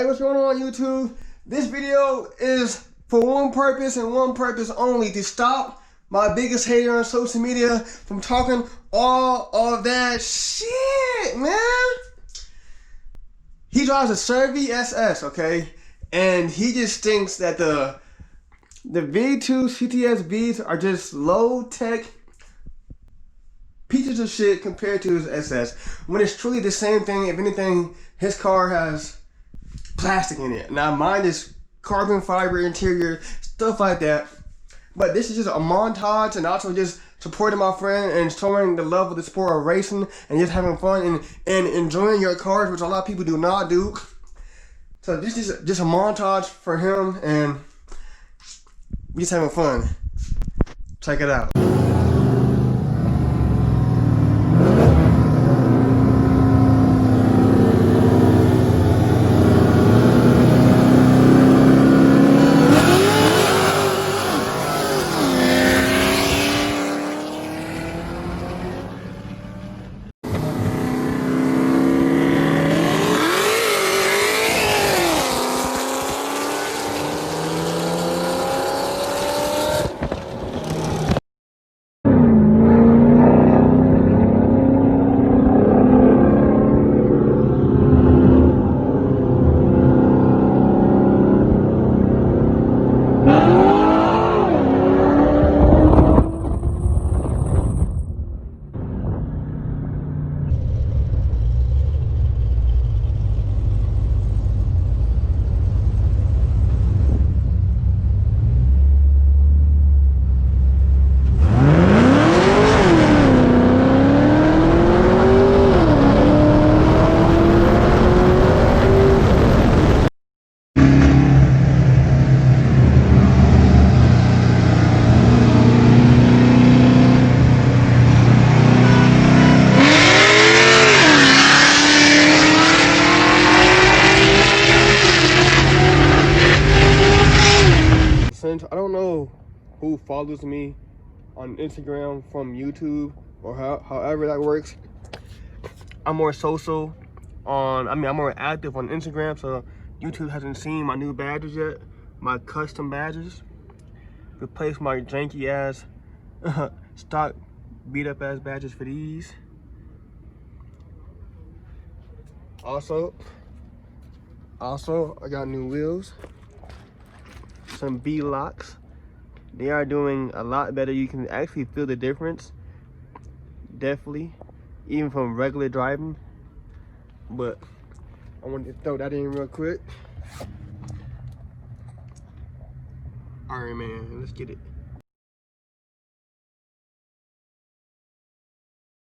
Hey, what's going on, YouTube? This video is for one purpose and one purpose only: to stop my biggest hater on social media from talking all of that shit, man. He drives a Survey SS, okay? And he just thinks that the V2 CTS-Vs are just low-tech pieces of shit compared to his SS, when it's truly the same thing. If anything, his car has plastic in it. Now mine is carbon fiber interior, stuff like that. But this is just a montage, and also just supporting my friend and showing the love of the sport of racing and just having fun and enjoying your cars, which a lot of people do not do. So this is just a montage for him, and we just having fun. Check it out. I don't know who follows me on Instagram from YouTube or however that works. I'm more social on, I'm more active on Instagram, so YouTube hasn't seen my new badges yet, my custom badges. Replace my janky ass stock beat up ass badges for these. Also, I got new wheels. Some B-locks. They are doing a lot better. You can actually feel the difference, definitely, even from regular driving. But I wanted to throw that in real quick. All right, man, let's get it.